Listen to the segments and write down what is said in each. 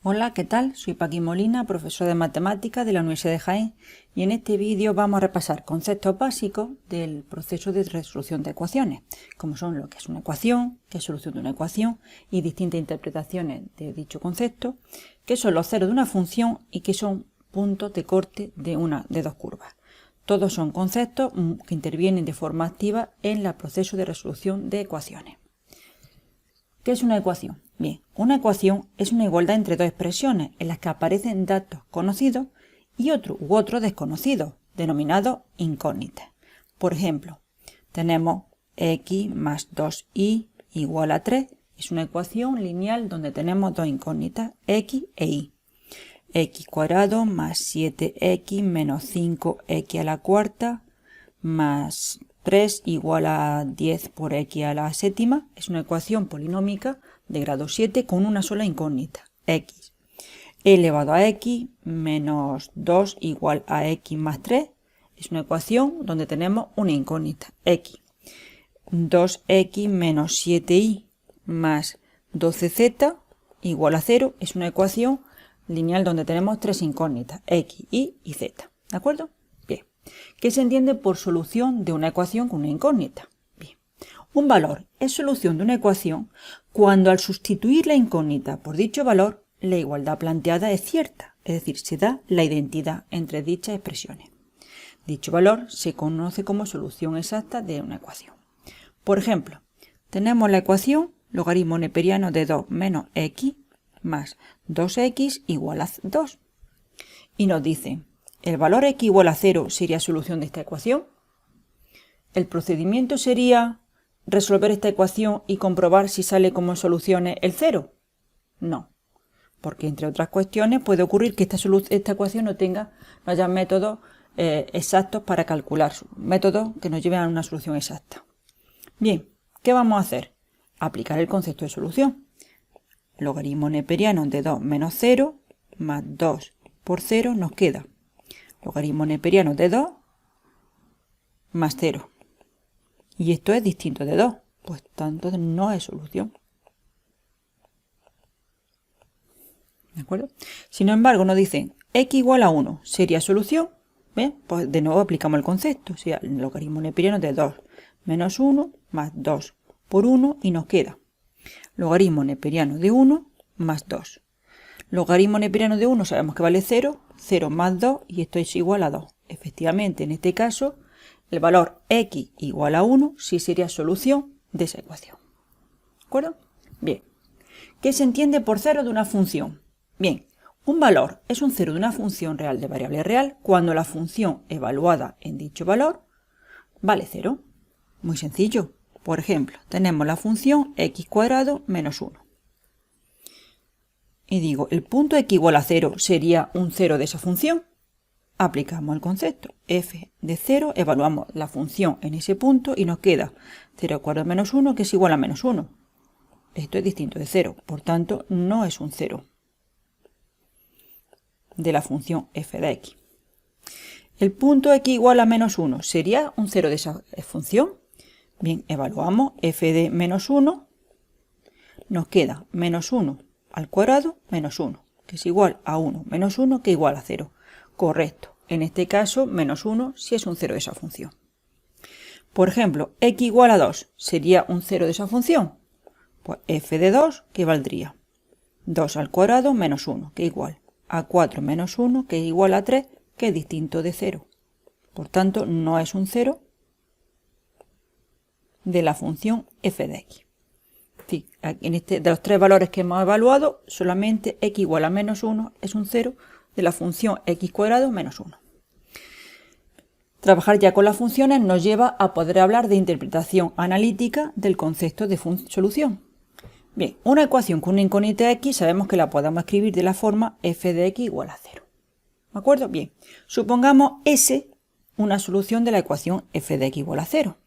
Hola, ¿qué tal? Soy Paqui Molina, profesora de matemáticas de la Universidad de Jaén, y en este vídeo vamos a repasar conceptos básicos del proceso de resolución de ecuaciones, como son lo que es una ecuación, qué es solución de una ecuación y distintas interpretaciones de dicho concepto, qué son los ceros de una función y qué son puntos de corte de dos curvas. Todos son conceptos que intervienen de forma activa en el proceso de resolución de ecuaciones. ¿Qué es una ecuación? Bien, una ecuación es una igualdad entre dos expresiones en las que aparecen datos conocidos y otros desconocidos, denominados incógnitas. Por ejemplo, tenemos x más 2y igual a 3. Es una ecuación lineal donde tenemos dos incógnitas, x e y. X cuadrado más 7x menos 5x a la cuarta más 3 igual a 10 por x a la séptima. Es una ecuación polinómica de grado 7 con una sola incógnita, x. Elevado a x menos 2 igual a x más 3. Es una ecuación donde tenemos una incógnita, x. 2x menos 7y más 12z igual a 0. Es una ecuación lineal donde tenemos tres incógnitas, x, y z. ¿De acuerdo? Bien. ¿Qué se entiende por solución de una ecuación con una incógnita? Bien. Un valor es solución de una ecuación cuando al sustituir la incógnita por dicho valor, la igualdad planteada es cierta, es decir, se da la identidad entre dichas expresiones. Dicho valor se conoce como solución exacta de una ecuación. Por ejemplo, tenemos la ecuación logaritmo neperiano de 2 menos x más 2x igual a 2. Y nos dice, ¿el valor x igual a 0 sería solución de esta ecuación? ¿El procedimiento sería resolver esta ecuación y comprobar si sale como soluciones el 0? No, porque entre otras cuestiones puede ocurrir que esta ecuación no haya métodos exactos para calcular, métodos que nos lleven a una solución exacta. Bien, ¿qué vamos a hacer? Aplicar el concepto de solución. Logaritmo neperiano de 2 menos 0 más 2 por 0 nos queda logaritmo neperiano de 2 más 0. Y esto es distinto de 2, pues tanto no es solución. ¿De acuerdo? Sin embargo, nos dicen x igual a 1 sería solución. ¿Ven? Pues de nuevo aplicamos el concepto. O sea, el logaritmo neperiano de 2 menos 1 más 2 por 1 y nos queda logaritmo neperiano de 1 más 2. Logaritmo neperiano de 1 sabemos que vale 0, 0 más 2 y esto es igual a 2. Efectivamente, en este caso, el valor x igual a 1 sí sería solución de esa ecuación. ¿De acuerdo? Bien. ¿Qué se entiende por cero de una función? Bien, un valor es un cero de una función real de variable real cuando la función evaluada en dicho valor vale 0. Muy sencillo. Por ejemplo, tenemos la función x cuadrado menos 1. Y digo, ¿el punto x igual a 0 sería un 0 de esa función? Aplicamos el concepto. F de 0, evaluamos la función en ese punto y nos queda 0 cuadrado menos 1, que es igual a menos 1. Esto es distinto de 0, por tanto, no es un 0 de la función f de x. ¿El punto x igual a menos 1 sería un 0 de esa función? Bien, evaluamos f de menos 1, nos queda menos 1 al cuadrado menos 1, que es igual a 1 menos 1, que es igual a 0. Correcto, en este caso menos 1 sí es un 0 de esa función. Por ejemplo, x igual a 2 sería un 0 de esa función. Pues f de 2, ¿qué valdría? 2 al cuadrado menos 1, que es igual a 4 menos 1, que es igual a 3, que es distinto de 0. Por tanto, no es un 0 de la función f de x. Sí, de los tres valores que hemos evaluado, solamente x igual a menos 1 es un 0 de la función x cuadrado menos 1. Trabajar ya con las funciones nos lleva a poder hablar de interpretación analítica del concepto de solución. Bien, una ecuación con una incógnita x sabemos que la podemos escribir de la forma f de x igual a 0. ¿De acuerdo? Bien, supongamos S una solución de la ecuación f de x igual a 0.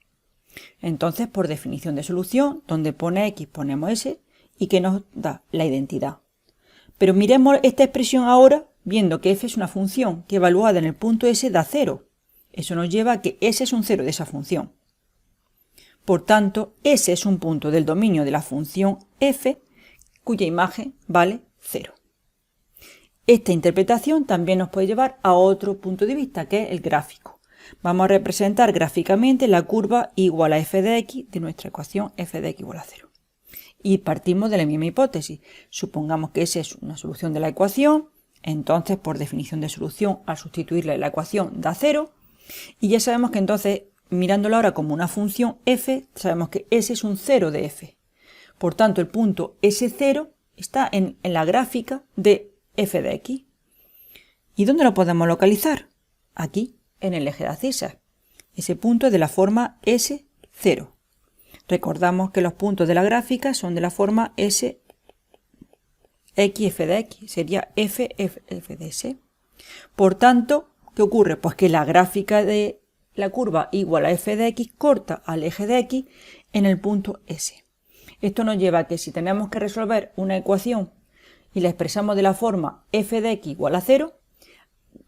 Entonces, por definición de solución, donde pone x ponemos S y que nos da la identidad. Pero miremos esta expresión ahora, viendo que f es una función que evaluada en el punto S da 0. Eso nos lleva a que S es un 0 de esa función. Por tanto, S es un punto del dominio de la función f cuya imagen vale 0. esta interpretación también nos puede llevar a otro punto de vista, que es el gráfico. Vamos a representar gráficamente la curva igual a f de x de nuestra ecuación f de x igual a 0. Y partimos de la misma hipótesis. Supongamos que esa es una solución de la ecuación, entonces por definición de solución, al sustituirle la ecuación da 0. Y ya sabemos que entonces, mirándolo ahora como una función f, sabemos que S es un 0 de f. Por tanto, el punto S0 está en la gráfica de f de x. ¿Y dónde lo podemos localizar? Aquí, en el eje de abscisas. Ese punto es de la forma S0. Recordamos que los puntos de la gráfica son de la forma S, x, f de x. Sería f de s. Por tanto, ¿qué ocurre? Pues que la gráfica de la curva igual a f de x corta al eje de x en el punto S. Esto nos lleva a que si tenemos que resolver una ecuación y la expresamos de la forma f de x igual a 0,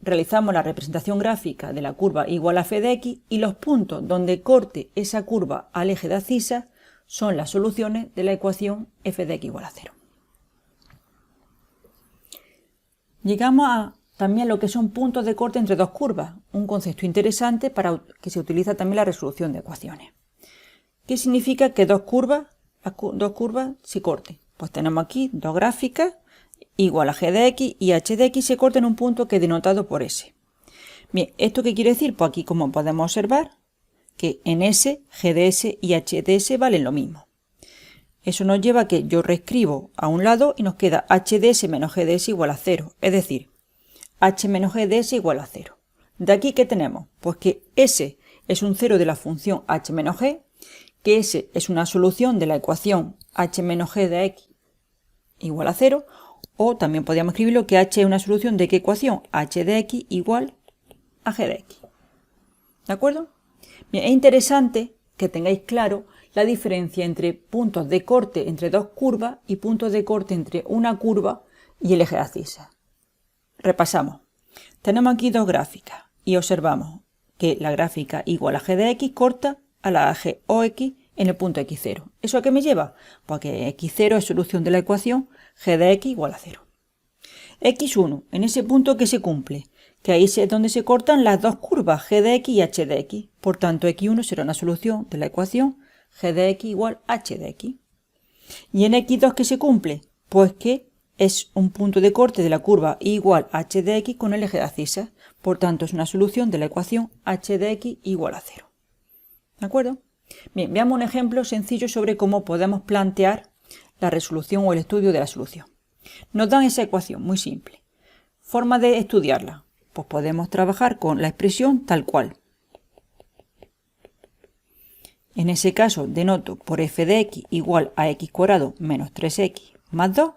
realizamos la representación gráfica de la curva igual a f de x y los puntos donde corte esa curva al eje de abscisas son las soluciones de la ecuación f de x igual a 0. Llegamos también a lo que son puntos de corte entre dos curvas, un concepto interesante para que se utiliza también la resolución de ecuaciones. ¿Qué significa que dos curvas se corten? Pues tenemos aquí dos gráficas, igual a g de x y h de x se cortan en un punto que es denotado por S. Bien, ¿esto qué quiere decir? Pues aquí, como podemos observar, que en S, g de s y h de s valen lo mismo. Eso nos lleva a que yo reescribo a un lado y nos queda h de s menos g de s igual a 0, es decir, h menos g de s igual a 0. ¿De aquí qué tenemos? Pues que S es un 0 de la función h menos g, que S es una solución de la ecuación h menos g de x igual a 0, o también podríamos escribirlo que h es una solución de qué ecuación, h de x igual a g de x. ¿De acuerdo? Bien, es interesante que tengáis claro la diferencia entre puntos de corte entre dos curvas y puntos de corte entre una curva y el eje de abscisas. Repasamos. Tenemos aquí dos gráficas y observamos que la gráfica igual a g de x corta a la g o x en el punto x0. ¿Eso a qué me lleva? Pues que x0 es solución de la ecuación g de x igual a 0. x1, en ese punto que se cumple, que ahí es donde se cortan las dos curvas g de x y h de x. Por tanto, x1 será una solución de la ecuación g de x igual a h de x. ¿Y en x2 qué se cumple? Pues que es un punto de corte de la curva igual a h de x con el eje de abscisas. Por tanto, es una solución de la ecuación h de x igual a 0. ¿De acuerdo? Bien, veamos un ejemplo sencillo sobre cómo podemos plantear la resolución o el estudio de la solución. Nos dan esa ecuación muy simple. Forma de estudiarla. Pues podemos trabajar con la expresión tal cual. En ese caso denoto por f de x igual a x cuadrado menos 3x más 2.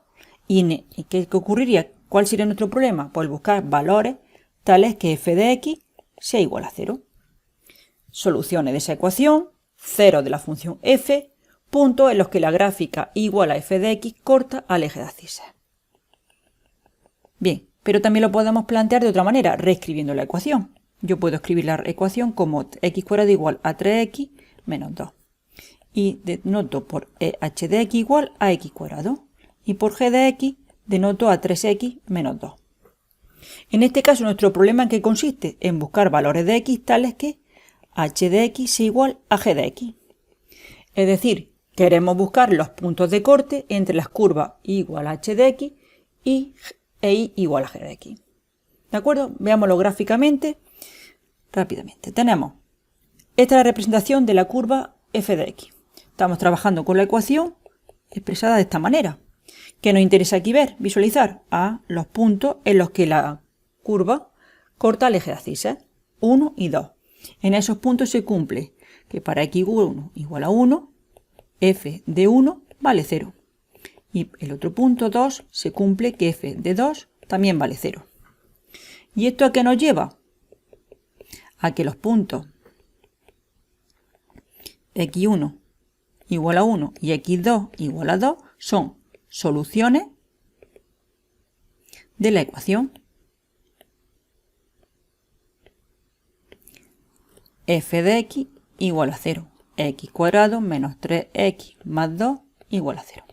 ¿Y qué ocurriría? ¿Cuál sería nuestro problema? Pues buscar valores tales que f de x sea igual a 0. Soluciones de esa ecuación, 0 de la función f, puntos en los que la gráfica igual a f de x corta al eje de abscisas. Bien, pero también lo podemos plantear de otra manera, reescribiendo la ecuación. Yo puedo escribir la ecuación como x cuadrado igual a 3x menos 2. Y denoto por h de x igual a x cuadrado. Y por g de x denoto a 3x menos 2. En este caso, nuestro problema ¿en qué consiste? En buscar valores de x tales que h de x sea igual a g de x. Es decir, queremos buscar los puntos de corte entre las curvas igual a h de x y y igual a g de x. ¿De acuerdo? Veámoslo gráficamente rápidamente. Tenemos esta es la representación de la curva f de x. Estamos trabajando con la ecuación expresada de esta manera. ¿Qué nos interesa aquí ver? Visualizar a los puntos en los que la curva corta el eje de abscisas, 1 y 2. En esos puntos se cumple que para x1 igual a 1, f de 1 vale 0. Y el otro punto 2 se cumple que f de 2 también vale 0. ¿Y esto a qué nos lleva? A que los puntos x1 igual a 1 y x2 igual a 2 son soluciones de la ecuación f de x igual a 0, x cuadrado menos 3x más 2 igual a 0.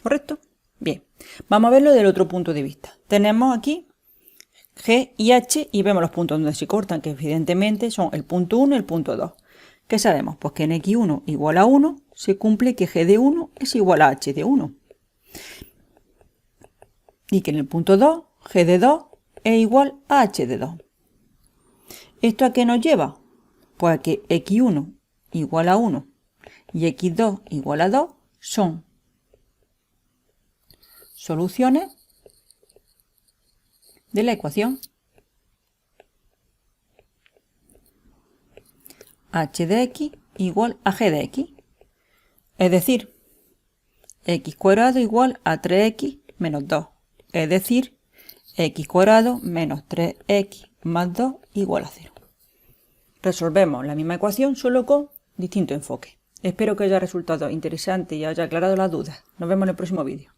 ¿Correcto? Bien, Vamos a verlo del otro punto de vista. Tenemos aquí G y H y vemos los puntos donde se cortan, que evidentemente son el punto 1 y el punto 2. ¿Qué sabemos? Pues que en x1 igual a 1 se cumple que g de 1 es igual a h de 1. Y que en el punto 2, g de 2 es igual a h de 2. ¿Esto a qué nos lleva? Pues a que x1 igual a 1 y x2 igual a 2 son soluciones de la ecuación h de x igual a g de x. Es decir, x cuadrado igual a 3x menos 2. Es decir, x cuadrado menos 3x más 2 igual a 0. Resolvemos la misma ecuación solo con distinto enfoque. Espero que haya resultado interesante y haya aclarado las dudas. Nos vemos en el próximo vídeo.